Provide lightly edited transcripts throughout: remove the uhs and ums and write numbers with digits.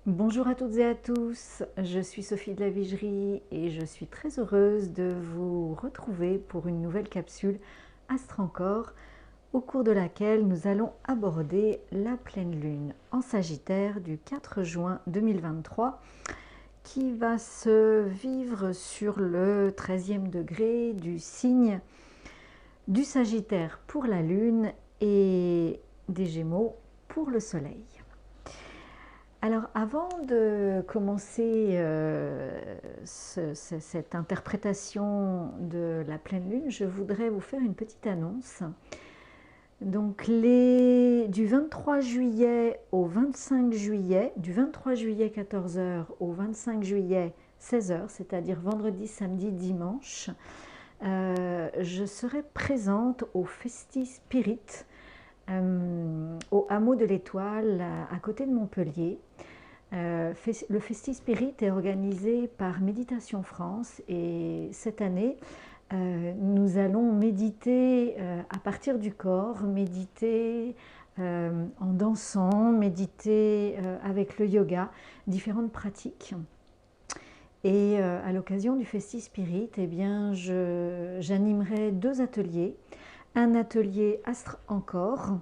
Bonjour à toutes et à tous, je suis Sophie de la Vigerie et je suis très heureuse de vous retrouver pour une nouvelle capsule Astre Encore, au cours de laquelle nous allons aborder la pleine lune en Sagittaire du 4 juin 2023 qui va se vivre sur le 13e degré du signe du Sagittaire pour la lune et des Gémeaux pour le soleil. Alors avant de commencer cette interprétation de la pleine lune, je voudrais vous faire une petite annonce. Donc du 23 juillet au 25 juillet, du 23 juillet 14h au 25 juillet 16h, c'est-à-dire vendredi, samedi, dimanche, je serai présente au Festi Spirit, au hameau de l'Étoile, à côté de Montpellier. Le Festi Spirit est organisé par Méditation France et cette année, nous allons méditer à partir du corps, méditer en dansant, méditer avec le yoga, différentes pratiques. Et à l'occasion du Festi Spirit, eh bien, j'animerai 2 ateliers. Un atelier Astre Encore,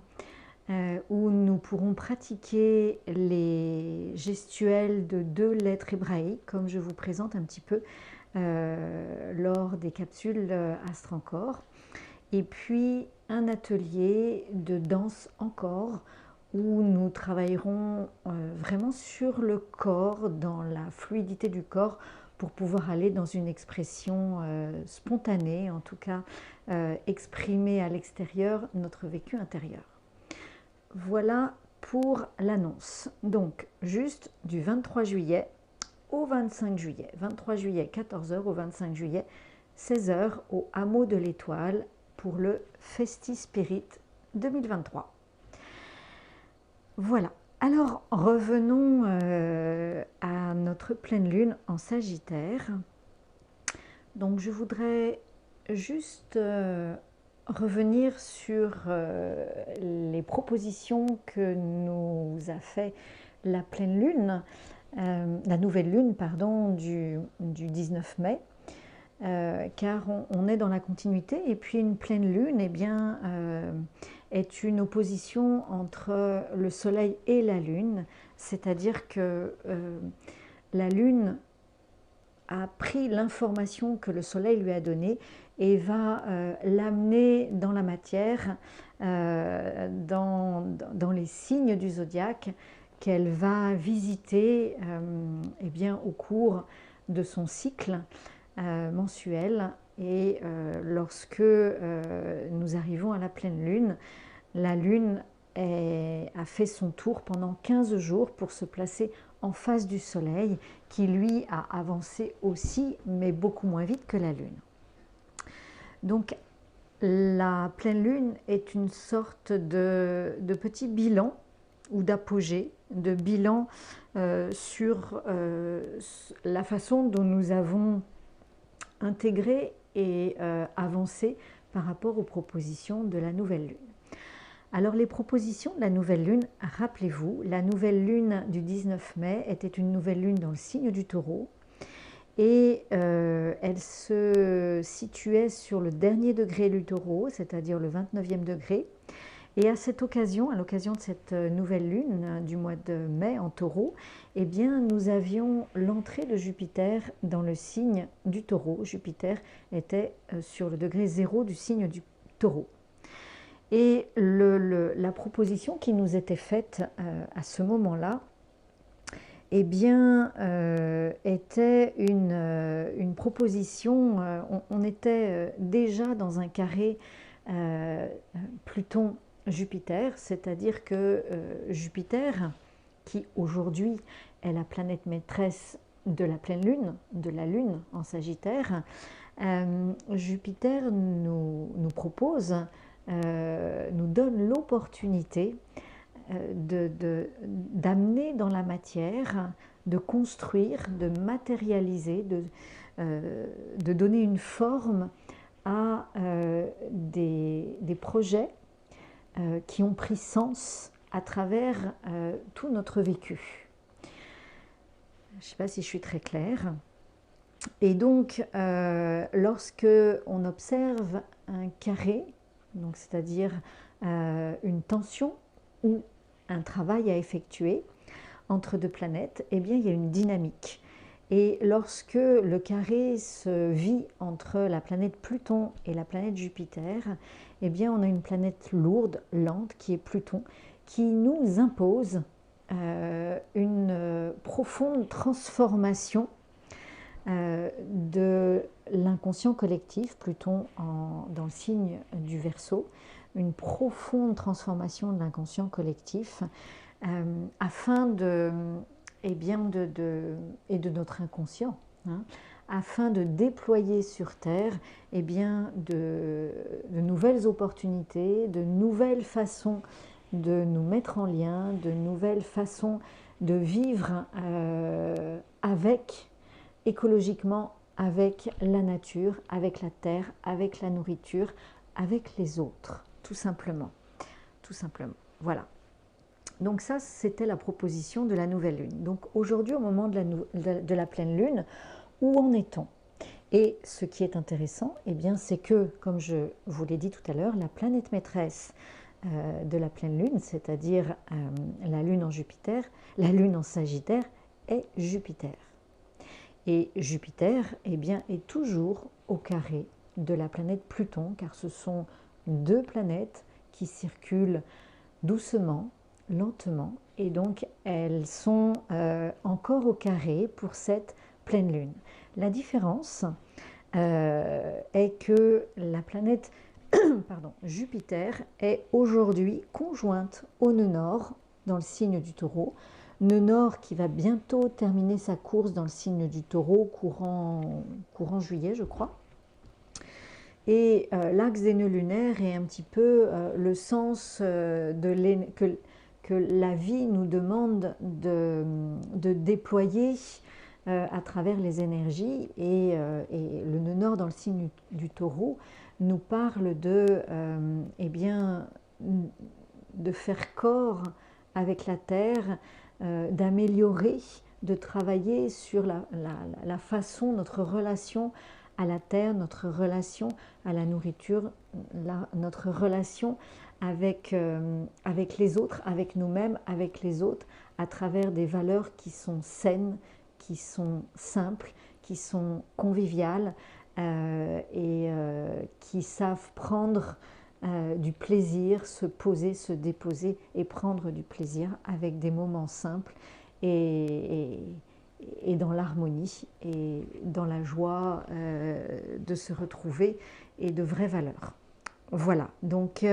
où nous pourrons pratiquer les gestuels de 2 lettres hébraïques, comme je vous présente un petit peu lors des capsules Astre Encore. Et puis un atelier de danse encore, où nous travaillerons vraiment sur le corps, dans la fluidité du corps, pour pouvoir aller dans une expression spontanée, en tout cas exprimer à l'extérieur notre vécu intérieur. Voilà pour l'annonce. Donc, juste du 23 juillet au 25 juillet. 23 juillet, 14h au 25 juillet, 16h au hameau de l'Étoile pour le Festi Spirit 2023. Voilà. Alors, revenons à notre pleine lune en Sagittaire. Donc, je voudrais juste revenir sur les propositions que nous a fait la pleine lune, la nouvelle lune, pardon, du 19 mai, car on est dans la continuité. Et puis une pleine lune, eh bien, est une opposition entre le soleil et la lune, c'est-à-dire que la lune a pris l'information que le soleil lui a donnée et va l'amener dans la matière, dans les signes du zodiaque qu'elle va visiter eh bien, au cours de son cycle mensuel. Et lorsque nous arrivons à la pleine lune, la lune a fait son tour pendant 15 jours pour se placer en face du soleil, qui lui a avancé aussi, mais beaucoup moins vite que la lune. Donc la pleine lune est une sorte de petit bilan ou d'apogée, de bilan sur la façon dont nous avons intégré et avancé par rapport aux propositions de la nouvelle lune. Alors les propositions de la nouvelle lune, rappelez-vous, la nouvelle lune du 19 mai était une nouvelle lune dans le signe du Taureau et elle se situait sur le dernier degré du Taureau, c'est-à-dire le 29e degré. Et à cette occasion, à l'occasion de cette nouvelle lune du mois de mai en Taureau, eh bien, nous avions l'entrée de Jupiter dans le signe du Taureau. Jupiter était sur le degré 0 du signe du Taureau. Et la proposition qui nous était faite à ce moment-là, eh bien, était une proposition, on était déjà dans un carré Pluton-Jupiter, c'est-à-dire que Jupiter, qui aujourd'hui est la planète maîtresse de la pleine lune, de la lune en Sagittaire, Jupiter nous propose, nous donne l'opportunité d'amener dans la matière, de construire, de matérialiser, de donner une forme à des projets qui ont pris sens à travers tout notre vécu. Je ne sais pas si je suis très claire. Et donc, lorsque on observe un carré, donc c'est-à-dire une tension ou un travail à effectuer entre deux planètes, eh bien, il y a une dynamique. Et lorsque le carré se vit entre la planète Pluton et la planète Jupiter, eh bien, on a une planète lourde, lente, qui est Pluton, qui nous impose une profonde transformation de l'inconscient collectif, Pluton dans le signe du Verseau, une profonde transformation de l'inconscient collectif afin de, et de notre inconscient, hein, afin de déployer sur Terre de nouvelles opportunités, de nouvelles façons de nous mettre en lien, de nouvelles façons de vivre écologiquement avec la nature, avec la terre, avec la nourriture, avec les autres, tout simplement. Tout simplement. Voilà. Donc ça, c'était la proposition de la nouvelle lune. Donc aujourd'hui, au moment de la pleine lune, où en est-on? Et ce qui est intéressant, c'est que, comme je vous l'ai dit tout à l'heure, la planète maîtresse de la pleine lune, c'est-à-dire la lune en Jupiter, la lune en Sagittaire, est Jupiter. Et Jupiter est toujours au carré de la planète Pluton, car ce sont deux planètes qui circulent doucement, lentement, et donc elles sont encore au carré pour cette pleine lune. La différence est que la planète Jupiter est aujourd'hui conjointe au nœud nord dans le signe du Taureau, nœud nord qui va bientôt terminer sa course dans le signe du Taureau courant juillet, je crois. Et l'axe des nœuds lunaires est un petit peu le sens que la vie nous demande de déployer à travers les énergies. Et le nœud nord dans le signe du Taureau nous parle de faire corps avec la terre, d'améliorer, de travailler sur la façon, notre relation à la terre, notre relation à la nourriture, notre relation avec les autres, avec nous-mêmes, avec les autres, à travers des valeurs qui sont saines, qui sont simples, qui sont conviviales qui savent prendre du plaisir, se poser, se déposer et prendre du plaisir avec des moments simples et dans l'harmonie et dans la joie de se retrouver et de vraies valeurs. Voilà, donc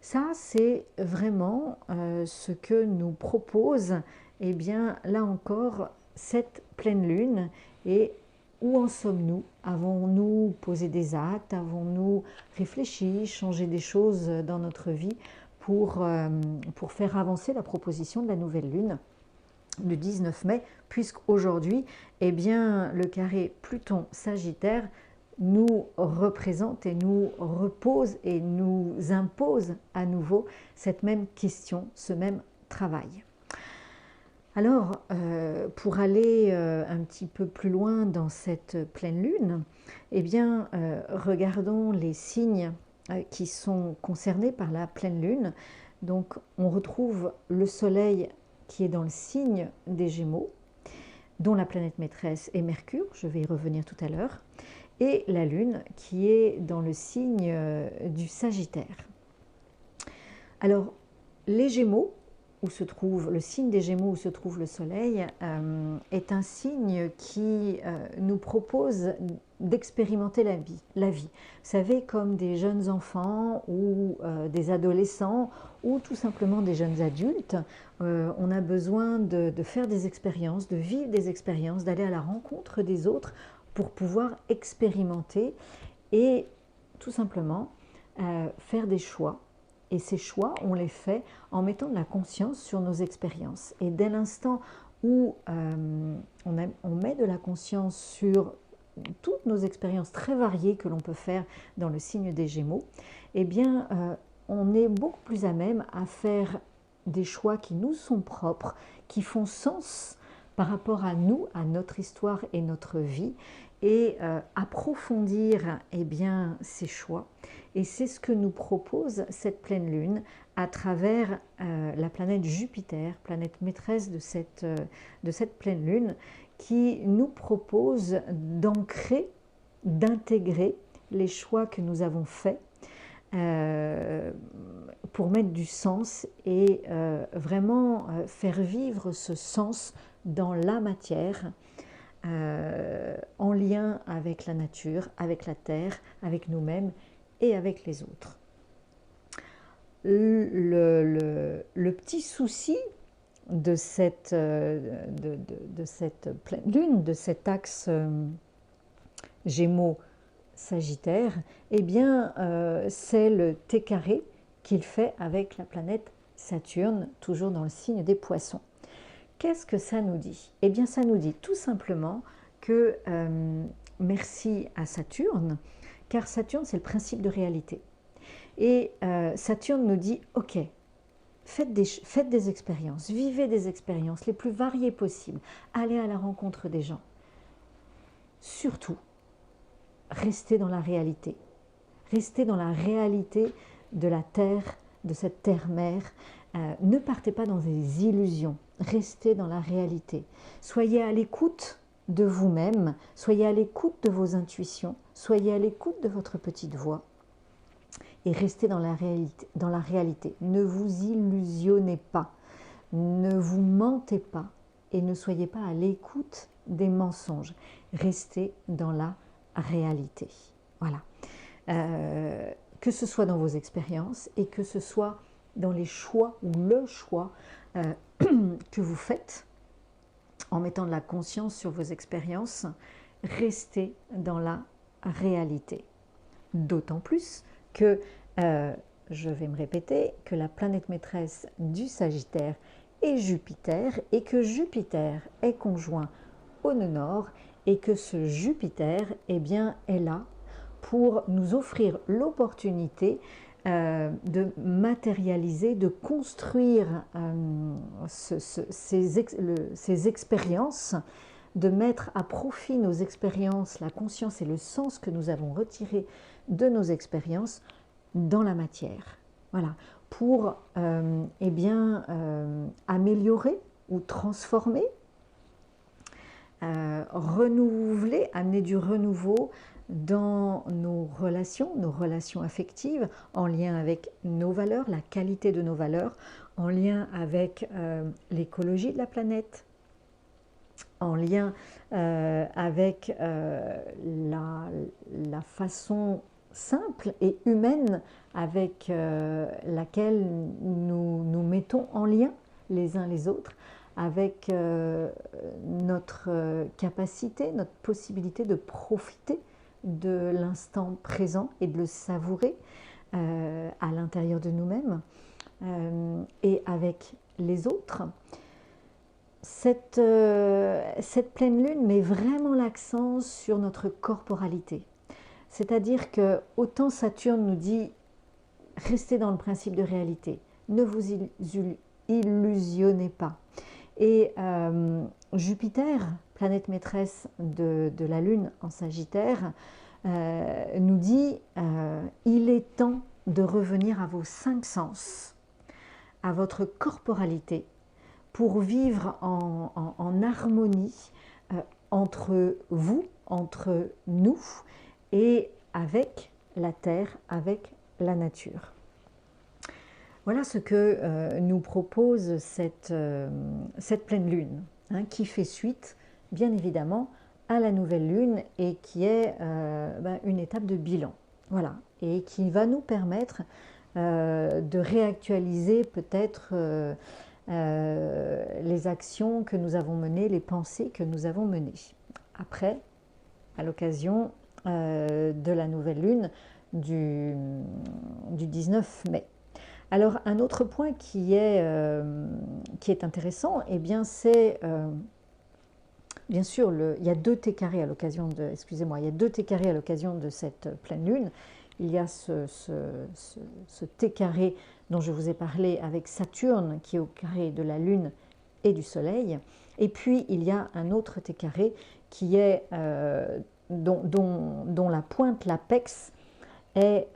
ça c'est vraiment ce que nous propose, là encore, cette pleine lune. Et où en sommes-nous? Avons-nous posé des actes? Avons-nous réfléchi, changé des choses dans notre vie pour faire avancer la proposition de la nouvelle lune le 19 mai, puisqu'aujourd'hui, le carré Pluton-Sagittaire nous représente et nous repose et nous impose à nouveau cette même question, ce même travail. Alors, pour aller un petit peu plus loin dans cette pleine lune, regardons les signes qui sont concernés par la pleine lune. Donc, on retrouve le soleil qui est dans le signe des Gémeaux, dont la planète maîtresse est Mercure, je vais y revenir tout à l'heure, et la lune qui est dans le signe du Sagittaire. Alors, les Gémeaux, où se trouve le signe des Gémeaux, où se trouve le soleil, est un signe qui nous propose d'expérimenter la vie. Vous savez, comme des jeunes enfants ou des adolescents ou tout simplement des jeunes adultes, on a besoin de faire des expériences, de vivre des expériences, d'aller à la rencontre des autres pour pouvoir expérimenter et tout simplement faire des choix. Et ces choix, on les fait en mettant de la conscience sur nos expériences. Et dès l'instant où on met de la conscience sur toutes nos expériences très variées que l'on peut faire dans le signe des Gémeaux, on est beaucoup plus à même à faire des choix qui nous sont propres, qui font sens par rapport à nous, à notre histoire et notre vie, et approfondir ces choix. Et c'est ce que nous propose cette pleine lune à travers la planète Jupiter, planète maîtresse de cette pleine lune, qui nous propose d'ancrer, d'intégrer les choix que nous avons faits pour mettre du sens et vraiment faire vivre ce sens dans la matière, en lien avec la nature, avec la terre, avec nous-mêmes et avec les autres. Le petit souci de cette pleine lune, de cet axe Gémeaux-Sagittaire, c'est le T carré qu'il fait avec la planète Saturne, toujours dans le signe des Poissons. Qu'est-ce que ça nous dit? Eh bien, ça nous dit tout simplement que merci à Saturne, car Saturne, c'est le principe de réalité. Et Saturne nous dit, ok, faites des expériences, vivez des expériences les plus variées possibles, allez à la rencontre des gens. Surtout, restez dans la réalité. Restez dans la réalité de la Terre, de cette terre-mère. Ne partez pas dans des illusions, restez dans la réalité. Soyez à l'écoute de vous-même, soyez à l'écoute de vos intuitions, soyez à l'écoute de votre petite voix et restez dans la réalité. Ne vous illusionnez pas, ne vous mentez pas et ne soyez pas à l'écoute des mensonges. Restez dans la réalité. Voilà. Que ce soit dans vos expériences et que ce soit dans les choix ou le choix que vous faites en mettant de la conscience sur vos expériences, restez dans la réalité. D'autant plus que, je vais me répéter, que la planète maîtresse du Sagittaire est Jupiter et que Jupiter est conjoint au nœud nord et que ce Jupiter est là pour nous offrir l'opportunité de matérialiser, de construire ces expériences, de mettre à profit nos expériences, la conscience et le sens que nous avons retiré de nos expériences dans la matière. Voilà, pour améliorer ou transformer, renouveler, amener du renouveau dans nos relations affectives, en lien avec nos valeurs, la qualité de nos valeurs, en lien avec l'écologie de la planète, en lien avec la façon simple et humaine avec laquelle nous mettons en lien les uns les autres, avec notre capacité, notre possibilité de profiter de l'instant présent et de le savourer à l'intérieur de nous-mêmes et avec les autres. Cette pleine lune met vraiment l'accent sur notre corporalité. C'est-à-dire que autant Saturne nous dit restez dans le principe de réalité, ne vous illusionnez pas. Et Jupiter, planète maîtresse de la Lune en Sagittaire, nous dit il est temps de revenir à vos 5 sens, à votre corporalité, pour vivre en harmonie entre vous, entre nous et avec la Terre, avec la nature. Voilà ce que nous propose cette pleine lune, qui fait suite, bien évidemment, à la nouvelle lune et qui est une étape de bilan. Voilà, et qui va nous permettre de réactualiser peut-être les actions que nous avons menées, les pensées que nous avons menées. Après, à l'occasion de la nouvelle lune du 19 mai. Alors, un autre point qui est intéressant, c'est, bien sûr, il y a 2 T carrés à l'occasion de, il y a 2 T carrés à l'occasion de cette pleine lune. Il y a ce T carré dont je vous ai parlé avec Saturne, qui est au carré de la Lune et du Soleil. Et puis il y a un autre T carré qui est, dont la pointe, l'apex, est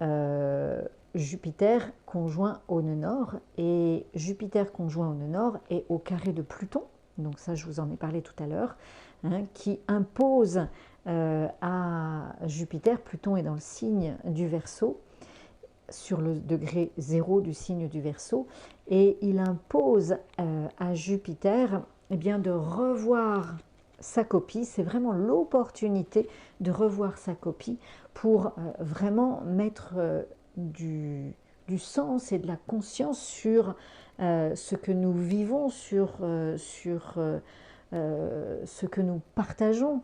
Jupiter conjoint au nœud nord. Et Jupiter conjoint au nœud nord est au carré de Pluton, donc ça je vous en ai parlé tout à l'heure, hein, qui impose à Jupiter, Pluton est dans le signe du Verseau, sur le degré 0 du signe du Verseau, et il impose à Jupiter eh bien, de revoir sa copie. C'est vraiment l'opportunité de revoir sa copie pour vraiment mettre du sens et de la conscience sur ce que nous vivons, sur ce que nous partageons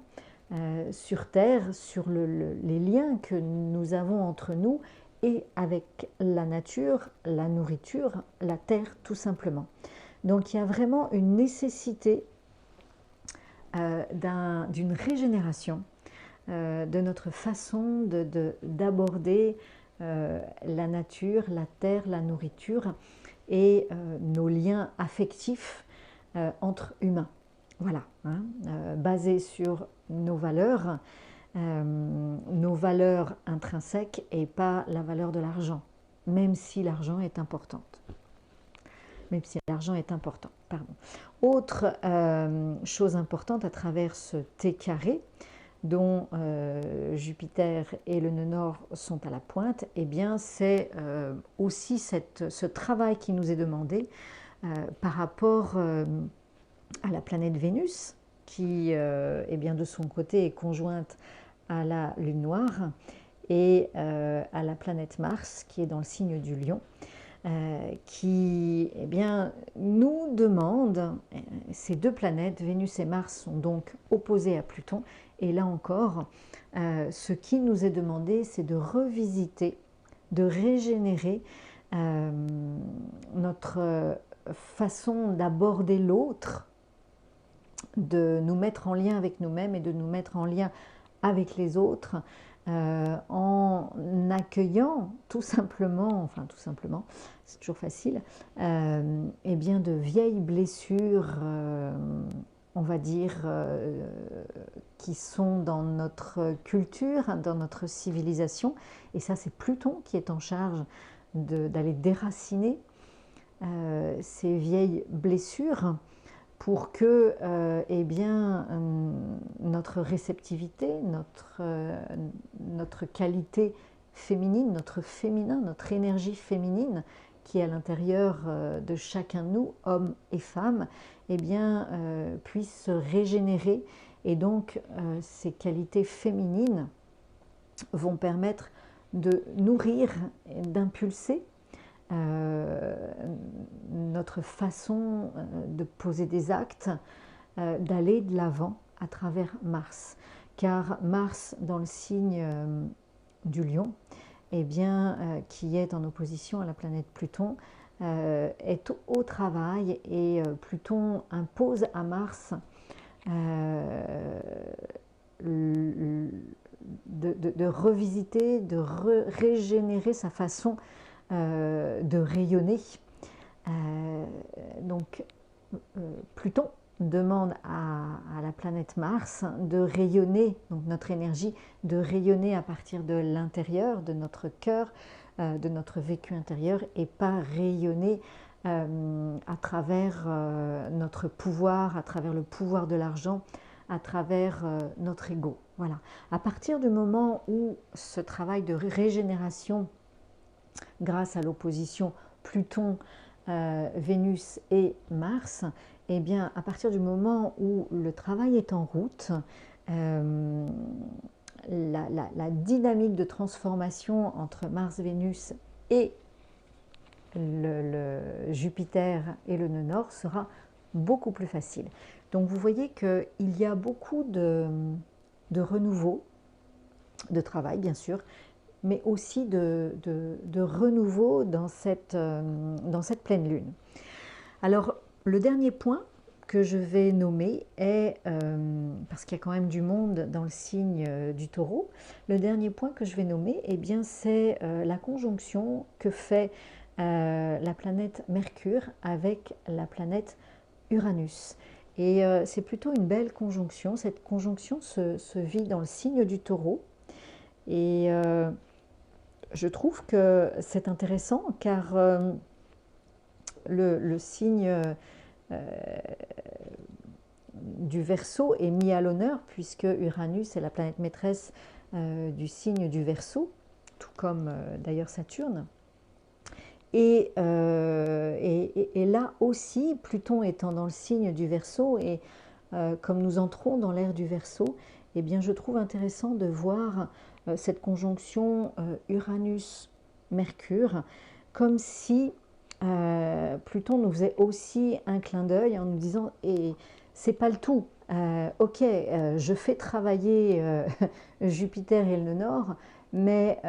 sur Terre, sur les liens que nous avons entre nous et avec la nature, la nourriture, la terre tout simplement. Donc il y a vraiment une nécessité d'une régénération de notre façon d'aborder la nature, la terre, la nourriture et nos liens affectifs entre humains. Voilà, hein, basés sur nos valeurs intrinsèques et pas la valeur de l'argent, même si l'argent est importante. Même si l'argent est important, pardon. Autre chose importante à travers ce T carré, dont Jupiter et le nœud nord sont à la pointe, eh bien c'est aussi ce travail qui nous est demandé par rapport à la planète Vénus, qui eh bien, de son côté est conjointe à la lune noire, et à la planète Mars, qui est dans le signe du Lion, qui eh bien, nous demande, ces deux planètes, Vénus et Mars, sont donc opposées à Pluton, et là encore, ce qui nous est demandé, c'est de revisiter, de régénérer notre façon d'aborder l'autre, de nous mettre en lien avec nous-mêmes et de nous mettre en lien avec les autres, en accueillant tout simplement, c'est toujours facile, eh bien de vieilles blessures, on va dire, qui sont dans notre culture, dans notre civilisation, et ça c'est Pluton qui est en charge d'aller déraciner ces vieilles blessures, pour que eh bien, notre réceptivité, notre qualité féminine, notre féminin, notre énergie féminine qui est à l'intérieur de chacun de nous, hommes et femmes, eh bien, puisse se régénérer. Et donc, ces qualités féminines vont permettre de nourrir, d'impulser notre façon de poser des actes, d'aller de l'avant à travers Mars. Car Mars, dans le signe du Lion, eh bien, qui est en opposition à la planète Pluton, est au travail, et Pluton impose à Mars de revisiter, de régénérer sa façon de rayonner. Donc Pluton demande à la planète Mars de rayonner, donc notre énergie, de rayonner à partir de l'intérieur, de notre cœur, de notre vécu intérieur, et pas rayonner à travers notre pouvoir, à travers le pouvoir de l'argent, à travers notre ego. Voilà. À partir du moment où ce travail de régénération, grâce à l'opposition Pluton, Vénus et Mars, eh bien, à partir du moment où le travail est en route, la dynamique de transformation entre Mars, Vénus et le Jupiter et le nœud nord sera beaucoup plus facile. Donc vous voyez qu'il y a beaucoup de renouveau, de travail bien sûr, mais aussi de renouveau dans cette pleine lune. Alors, le dernier point que je vais nommer est, parce qu'il y a quand même du monde dans le signe du Taureau, le dernier point que je vais nommer, eh bien, c'est la conjonction que fait la planète Mercure avec la planète Uranus. Et c'est plutôt une belle conjonction. Cette conjonction se vit dans le signe du Taureau. Et je trouve que c'est intéressant car le signe du Verseau est mis à l'honneur puisque Uranus est la planète maîtresse du signe du Verseau, tout comme d'ailleurs Saturne. Et là aussi, Pluton étant dans le signe du Verseau, et comme nous entrons dans l'ère du Verseau, eh bien je trouve intéressant de voir cette conjonction Uranus-Mercure, comme si Pluton nous faisait aussi un clin d'œil en nous disant « et c'est pas le tout, ok, je fais travailler Jupiter et le Nord, mais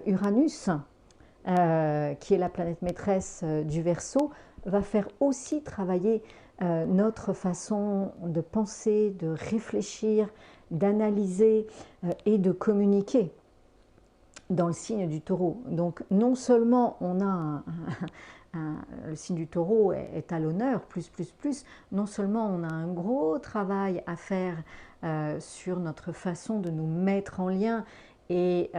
Uranus, qui est la planète maîtresse du Verseau, va faire aussi travailler notre façon de penser, de réfléchir, d'analyser et de communiquer dans le signe du Taureau. Donc non seulement on a le signe du Taureau est à l'honneur, plus, non seulement on a un gros travail à faire sur notre façon de nous mettre en lien et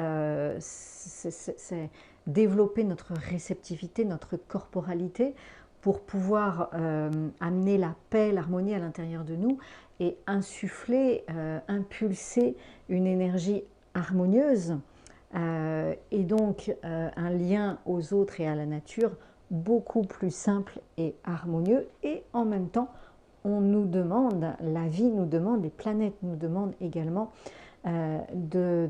c'est développer notre réceptivité, notre corporalité pour pouvoir amener la paix, l'harmonie à l'intérieur de nous et insuffler, impulser une énergie harmonieuse et donc un lien aux autres et à la nature beaucoup plus simple et harmonieux. Et en même temps, on nous demande, la vie nous demande, les planètes nous demandent également de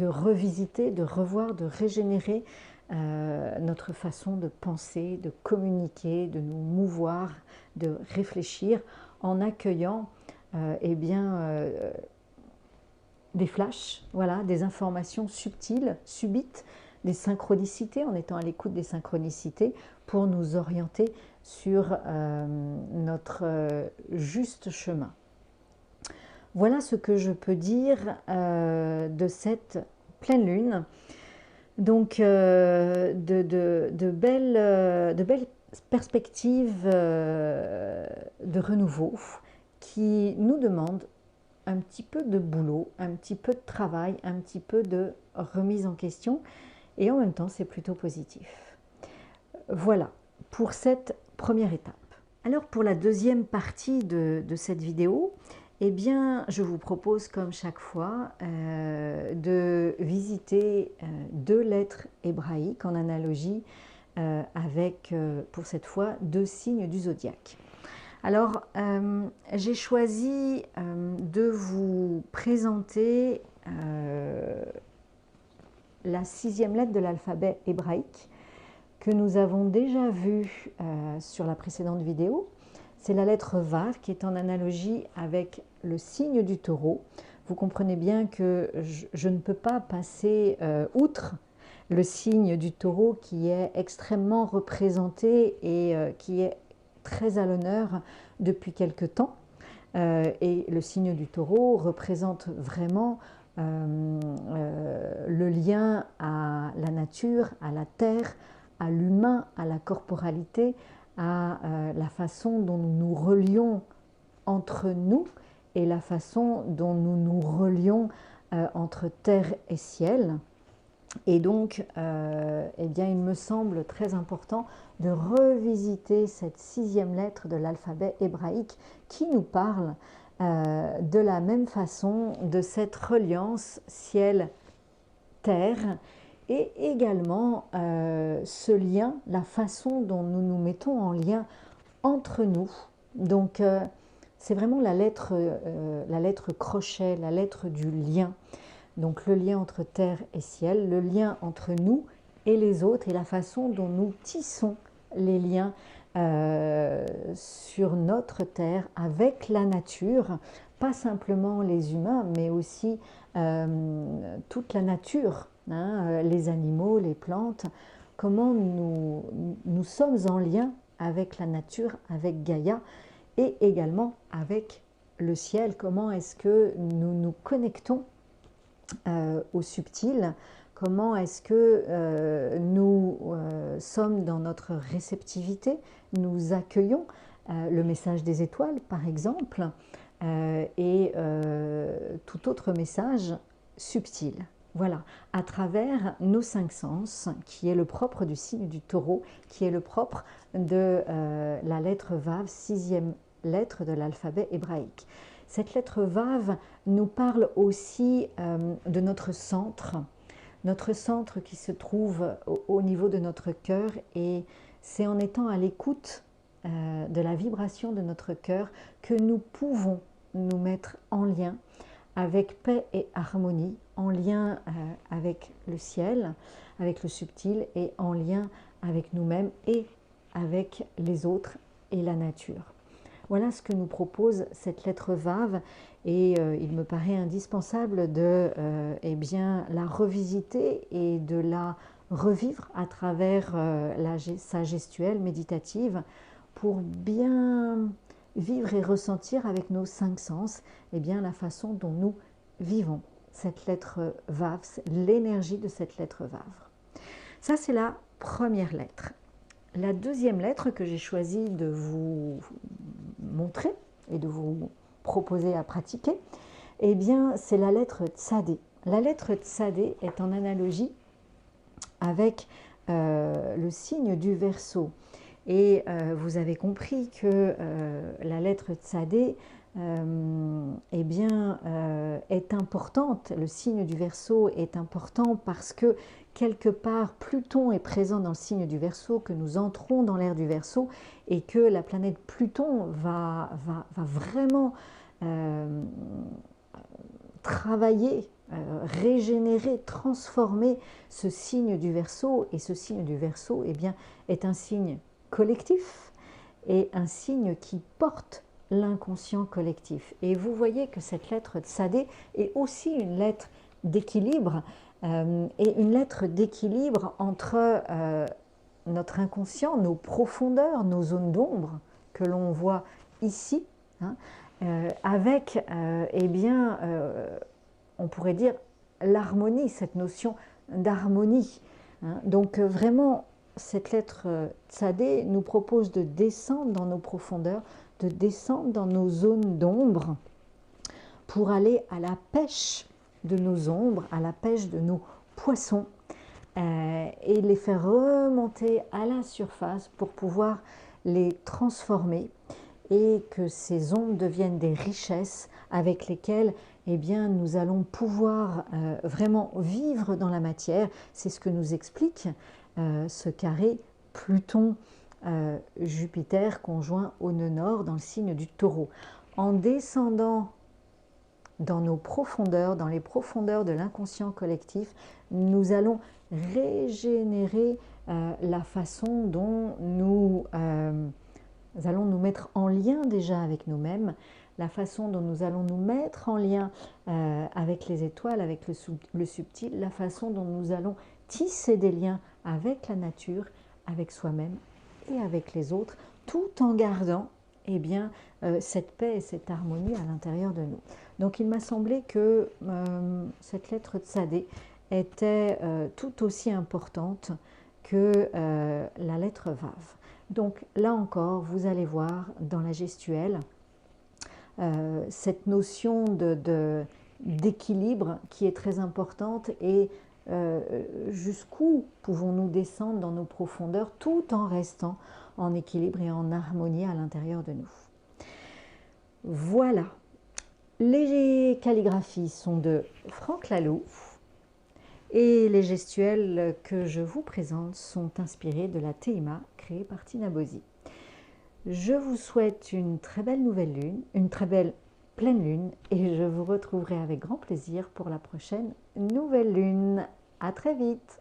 revisiter, de revoir, de régénérer notre façon de penser, de communiquer, de nous mouvoir, de réfléchir en accueillant eh bien, des flashs, voilà, des informations subtiles, subites, des synchronicités, en étant à l'écoute des synchronicités pour nous orienter sur notre juste chemin. Voilà ce que je peux dire de cette pleine lune. Donc de belles perspectives de renouveau qui nous demandent un petit peu de boulot, un petit peu de travail, un petit peu de remise en question et en même temps c'est plutôt positif. Voilà pour cette première étape. Alors pour la deuxième partie de cette vidéo, eh bien, je vous propose, comme chaque fois, de visiter deux lettres hébraïques en analogie avec, pour cette fois, deux signes du zodiaque. Alors, j'ai choisi de vous présenter la 6e lettre de l'alphabet hébraïque que nous avons déjà vue sur la précédente vidéo. C'est la lettre Vav qui est en analogie avec le signe du Taureau. Vous comprenez bien que je ne peux pas passer outre le signe du Taureau qui est extrêmement représenté et qui est très à l'honneur depuis quelque temps. Et le signe du Taureau représente vraiment le lien à la nature, à la terre, à l'humain, à la corporalité, à la façon dont nous nous relions entre nous et la façon dont nous nous relions entre terre et ciel. Et donc, eh bien, il me semble très important de revisiter cette 6e lettre de l'alphabet hébraïque qui nous parle de la même façon de cette reliance ciel-terre et également ce lien, la façon dont nous nous mettons en lien entre nous. Donc, c'est vraiment la lettre crochet, la lettre du lien. Donc, le lien entre terre et ciel, le lien entre nous et les autres et la façon dont nous tissons les liens sur notre terre avec la nature, pas simplement les humains, mais aussi toute la nature. Les animaux, les plantes, comment nous sommes en lien avec la nature, avec Gaïa et également avec le ciel, comment est-ce que nous nous connectons au subtil, comment est-ce que nous sommes dans notre réceptivité, nous accueillons le message des étoiles par exemple, et tout autre message subtil. Voilà, à travers nos 5 sens, qui est le propre du signe du taureau, qui est le propre de la lettre Vav, 6e lettre de l'alphabet hébraïque. Cette lettre Vav nous parle aussi de notre centre qui se trouve au niveau de notre cœur, et c'est en étant à l'écoute de la vibration de notre cœur que nous pouvons nous mettre en lien avec paix et harmonie, en lien avec le ciel, avec le subtil, et en lien avec nous-mêmes et avec les autres et la nature. Voilà ce que nous propose cette lettre Vav, et il me paraît indispensable de la revisiter et de la revivre à travers sa gestuelle méditative pour bien vivre et ressentir avec nos 5 sens la façon dont nous vivons cette lettre Vav, l'énergie de cette lettre Vav. Ça, c'est la première lettre. La deuxième lettre que j'ai choisi de vous montrer et de vous proposer à pratiquer, c'est la lettre Tsadé. La lettre Tsadé est en analogie avec le signe du Verseau. Et vous avez compris que la lettre Tsadé est importante, le signe du Verseau est important parce que quelque part Pluton est présent dans le signe du Verseau, que nous entrons dans l'ère du Verseau et que la planète Pluton va vraiment travailler, régénérer, transformer ce signe du Verseau. Et ce signe du Verseau est un signe collectif et un signe qui porte l'inconscient collectif. Et vous voyez que cette lettre Tsadé est aussi une lettre d'équilibre, et une lettre d'équilibre entre notre inconscient, nos profondeurs, nos zones d'ombre que l'on voit ici, avec on pourrait dire l'harmonie, cette notion d'harmonie. Donc vraiment, cette lettre Tsadé nous propose de descendre dans nos profondeurs, de descendre dans nos zones d'ombre pour aller à la pêche de nos ombres, à la pêche de nos poissons, et les faire remonter à la surface pour pouvoir les transformer et que ces ombres deviennent des richesses avec lesquelles nous allons pouvoir vraiment vivre dans la matière. C'est ce que nous explique ce carré Pluton-Jupiter conjoint au nœud nord dans le signe du Taureau. En descendant dans nos profondeurs, dans les profondeurs de l'inconscient collectif, nous allons régénérer la façon dont nous allons nous mettre en lien déjà avec nous-mêmes, la façon dont nous allons nous mettre en lien avec les étoiles, avec le subtil, la façon dont nous allons tisser des liens avec la nature, avec soi-même et avec les autres, tout en gardant cette paix et cette harmonie à l'intérieur de nous. Donc il m'a semblé que cette lettre Tsadé était tout aussi importante que la lettre Vav. Donc là encore, vous allez voir dans la gestuelle cette notion d'équilibre qui est très importante, et jusqu'où pouvons-nous descendre dans nos profondeurs tout en restant en équilibre et en harmonie à l'intérieur de nous. Voilà, les calligraphies sont de Franck Laloux et les gestuelles que je vous présente sont inspirées de la Teima créée par Tina Bosy. Je vous souhaite une très belle nouvelle lune, une très belle pleine lune, et je vous retrouverai avec grand plaisir pour la prochaine nouvelle lune. À très vite!